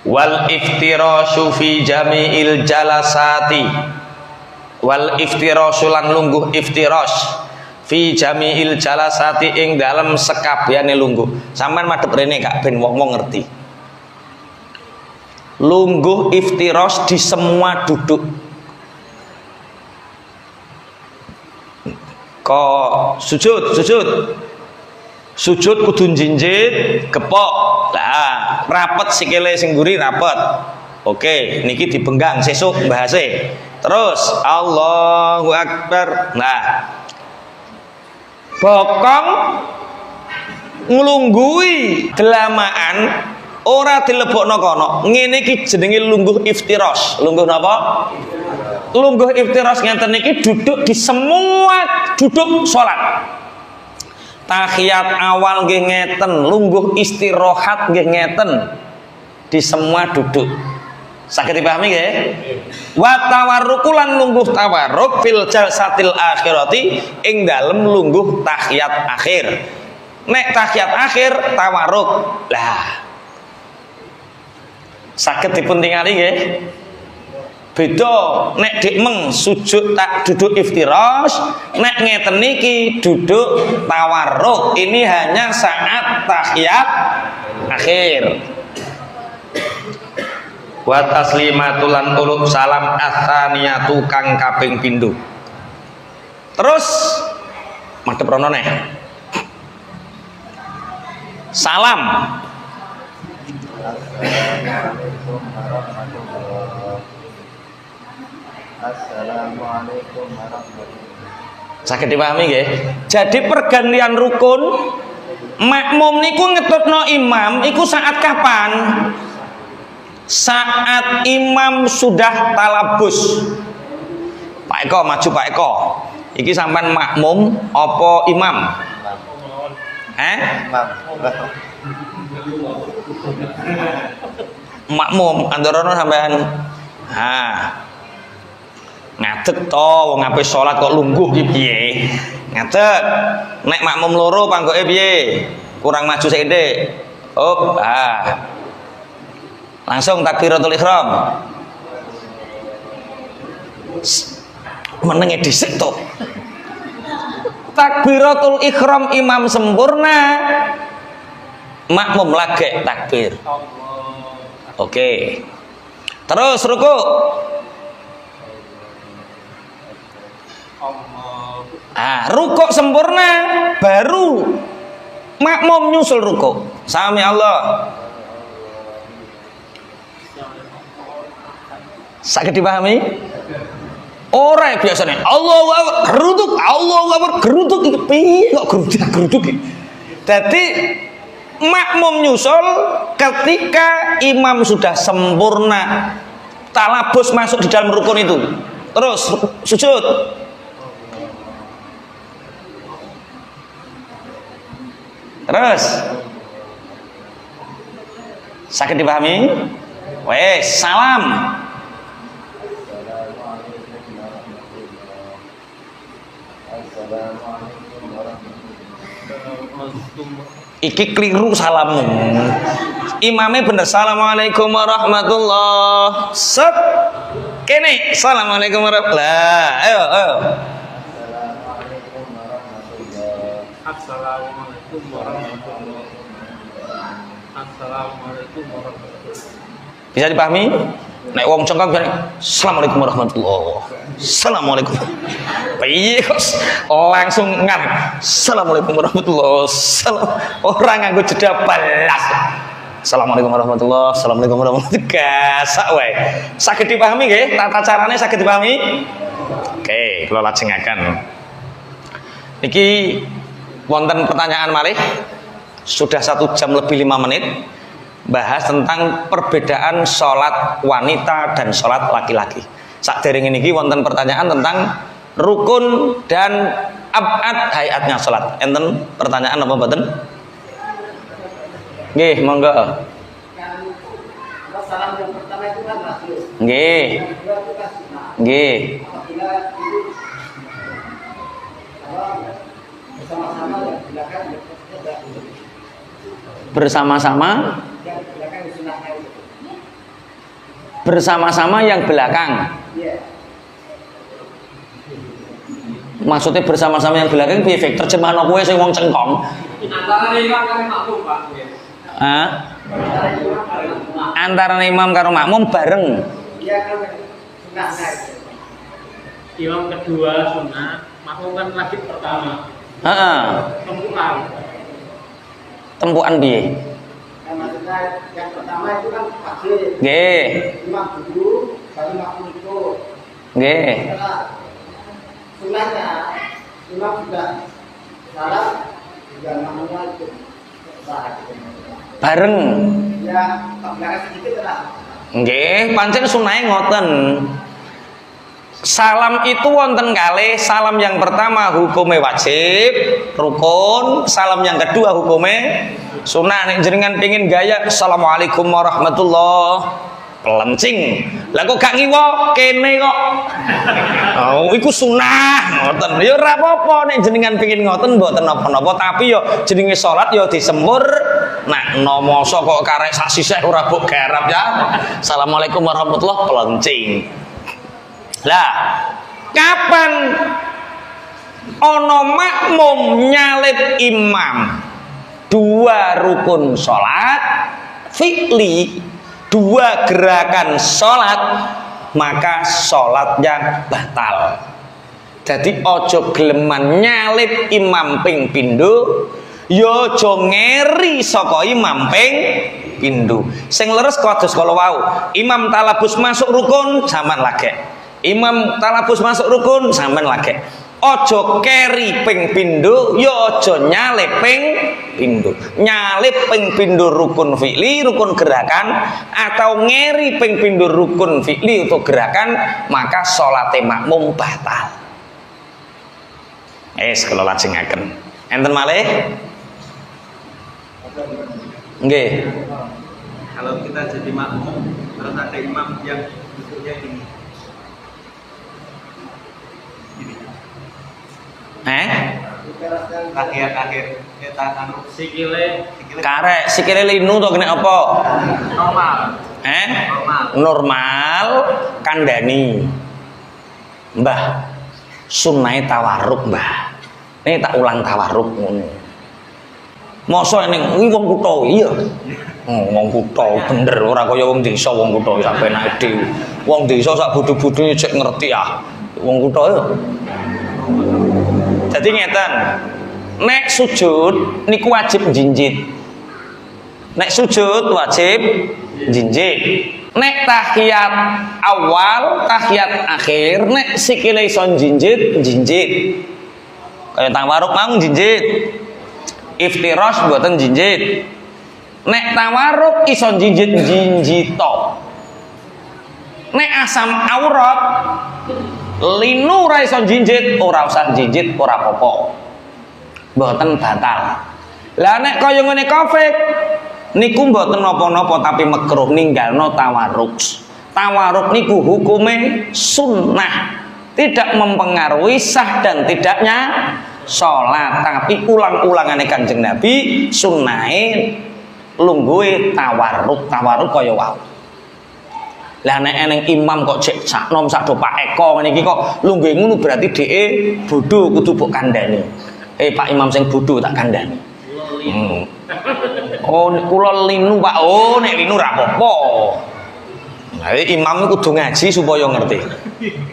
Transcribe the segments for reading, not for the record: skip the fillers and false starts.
Wal iftirashu fi jami'il jalasati. Wal iftirashu lan lungguh iftirash fi jami'il jalasati ing dalem sekabehane lungguh. Sampeyan madhep rene Kak ben wong-wong ngerti. Lungguh iftirash di semua duduk. Kok sujud kudu njinjit gepok. Lah, rapet sikile sing mburi rapet. Oke, niki dibenggang sesuk bahase. Terus Allahu Akbar. Nah, bokong nglunggui delamaan ora dilebokno kono. Ngene iki jenenge lungguh iftirash. Lungguh napa? Lungguh iftirash ngenten iki duduk di semua duduk salat. Tahiyat awal nggih ngeten, lungguh istirahat nggih ngeten di semua duduk. Saged dipahami nggih? Wa tawarruku lan lungguh tawarruk fil jalsatil akhirati ing dalem lungguh tahiyat akhir. Nek tahiyat akhir tawarruk. Lah. Saged dipun tingali nggih? Beda nek dikmeng sujud tak duduk iftirash, nek ngeten niki duduk tawarruk. Ini hanya saat tahiyat akhir. Wa taslimatul lan uluk salam atsaniyatu kang kaping pindho. Terus madhep rono neh. Salam. Assalamualaikum warahmatullahi. Saged dipahami nggih? Jadi pergantian rukun makmum niku ngetutno imam iku saat kapan? Saat imam sudah talabus. Pak Eko maju Pak Eko. Iki sampean makmum apa imam? Makmum andorono sampean. Ha. Ngadeg to wong ape salat kok lungguh iki piye? Ngadeg. Nek makmum loro panggoke piye? Kurang maju sithik. Hop, langsung takbiratul ihram. Menenge dhisik to. Takbiratul ihram imam sempurna. Makmum lagi takbir. Oke. Terus ruku. Rukuk sempurna baru makmum nyusul rukuk. Sami Allah. Saged dipahami? Ora biasane Allahu Akbar geruduk iki piye kok geruduk iki. Dadi makmum nyusul ketika imam sudah sempurna talabus masuk di dalam rukun itu. Terus sujud. Terus saged dipahami? Wes, salam. Iki keliru salammu. Imamnya bener Assalamualaikum warahmatullah. Set. Kene Assalamualaikum warahmatullah. Ayo. Assalamualaikum warahmatullah. Assalamualaikum warahmatullah. Bisa dipahami? Nek wong cengkak biar Assalamualaikum warahmatullah. Assalamualaikum. Piye kok langsung ngan. Assalamualaikum warahmatullah. Orang nganggo jeda balas. Assalamualaikum warahmatullah. Assalamualaikum warahmatullahi gasak wae. Saged dipahami nggih? Tata carane saged dipahami? Oke, kula lajengaken. Niki wonten pertanyaan malih. Sudah 1 jam lebih 5 menit bahas tentang perbedaan sholat wanita dan sholat laki-laki. Sakderenge niki wonten pertanyaan tentang rukun dan abad hayatnya sholat. Enten pertanyaan apa mboten? Nggih, monggo. Salam yang pertama itu kan makhluk. Nggih. Nggih. Bersama-sama bersama-sama yang belakang. Maksudnya bersama-sama yang belakang piye Fik? Terjemahan kowe sing wong cengkong. Antara imam karo makmum, Pak. Hah? Antara imam karo makmum bareng. Iya kan sunah. Imam kedua sunah, makmum kan lagi pertama. Heeh. Tempukan. Tempukan piye? Maksudnya yang pertama itu kan takbir. Nggih. Imam dulu, baru makmum itu. Nggih. Sunahnya imam sudah salam, juga makmumnya itu sah. Bareng. Ya, belakang sedikit lah. Nggih, pancen sunahe ngoten. Salam itu wonten kalih. Salam yang pertama hukumnya wajib, rukun. Salam yang kedua hukumnya sunah. Nek jenengan pengin gaya assalamualaikum warahmatullah, pelencing. Lah kok gak ngiwo kene kok. Oh, iku sunah ngoten. Ya ora apa-apa nek jenengan pengin ngoten mboten napa-napa, tapi yo jenenge salat yo disempur. Nah, nomoso kok karek sak sisih ora mbok garap ya. Assalamualaikum warahmatullah, pelencing. Lah, kapan ono makmum nyalip imam dua rukun sholat fi'li, dua gerakan sholat, maka sholatnya batal. Jadi ojo geleman nyalip imam ping pindho, yo ojo ngeri saka imam ping pindho. Sing leres kados kala wau, imam talabus masuk rukun sampean lagi. Imam talabus masuk rukun sampean lagi. Ojo keri ping pindho, yo ojo nyalip ping pindho. Nyalip ping pindho rukun fi'li, rukun gerakan, atau ngeri ping pindho rukun fi'li untuk gerakan, maka salate makmum batal. Kula lajengaken. Enten malih? Nggih. Kalau kita jadi makmum, terus ada imam yang duduknya ini. Akhir kita anu sikile Karek sikile linu to kena apa? normal. Normal kandhani. Mbah, sunahe tawarruk, Mbah. Nek tak ulang tawarruk ngono. Mosok ning wong kutha iya. Wong kutha bener ora kaya wong desa, wong kutha sak penake dhewe. Wong desa sak bodho-bodhone cek ngerti ah. Wong kutha ya. Jadi ngeten, nek sujud niku wajib jinjit. Nek sujud wajib jinjit. Nek tahiyat awal, tahiyat akhir, nek sikile iso jinjit, jinjit. Kaya tawarruk mau jinjit. Iftirash mboten jinjit. Nek tawarruk iso jinjit jinjito. Nek asam aurat linu ora iso jinjit, ora usah jinjit, ora apa-apa. Mboten batal. Lah nek kaya ngene Covid niku mboten napa-napa tapi makruh ninggalno tawarruk. Tawarruk niku hukume sunnah. Tidak mempengaruhi sah dan tidaknya sholat, tapi ulang-ulangane Kanjeng Nabi sunnahe lungguhe tawarruk kaya wau. Lah nek eneng imam kok cek sak nom sak do Pak Eko ngene iki kok lungguhe ngono berarti dheke bodho kudu mbok kandhani. Pak Imam sing bodho tak kandhani. Oh kula linu Pak. Oh nek linu ra apa-apa. Lah imam kudu ngaji supaya ngerti.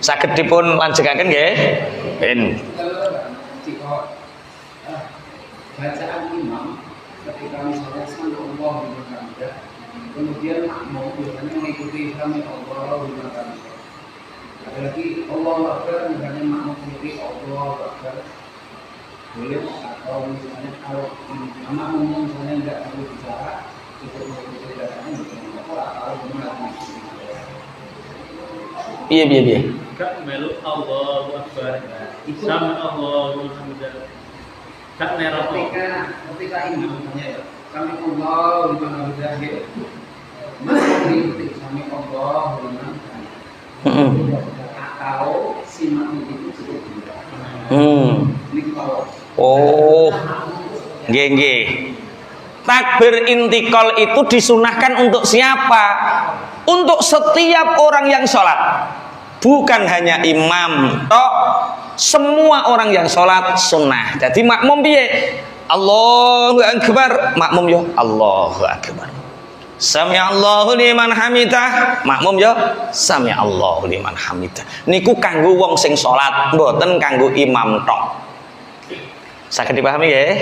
Saged dipun lanjengaken nggih. Ben. Bacaan imam ketika misalnya sampai Allah berkata, kemudian makmum biasanya mengikuti kami Allah berkata. Ada lagi Allah Akbar, misalnya makmum sendiri Allah Akbar. Boleh atau misalnya kalau makmum misalnya tidak perlu bicara, itu mengikuti bacaan atau benar. Iya. Gak melu Allahu Akbar. Sama Allahu Akbar. Gak merah ketika ini misalnya kami Allah liman hamidah. Masih mengikuti kami Allah liman hamidah. Atau si makmum itu cukup tidak. Ini kalau. Oh. Nggih. Takbir intikal itu disunahkan untuk siapa? untuk setiap orang yang sholat, bukan hanya imam tok, semua orang yang sholat sunnah. Jadi makmum piye? Allahu akbar, makmum yo Allahu akbar. Sami Allahu liman hamidah, makmum yo sami Allahu liman hamidah. Niku kanggo wong sing sholat, mboten kanggo imam tok. Saged dipahami nggih?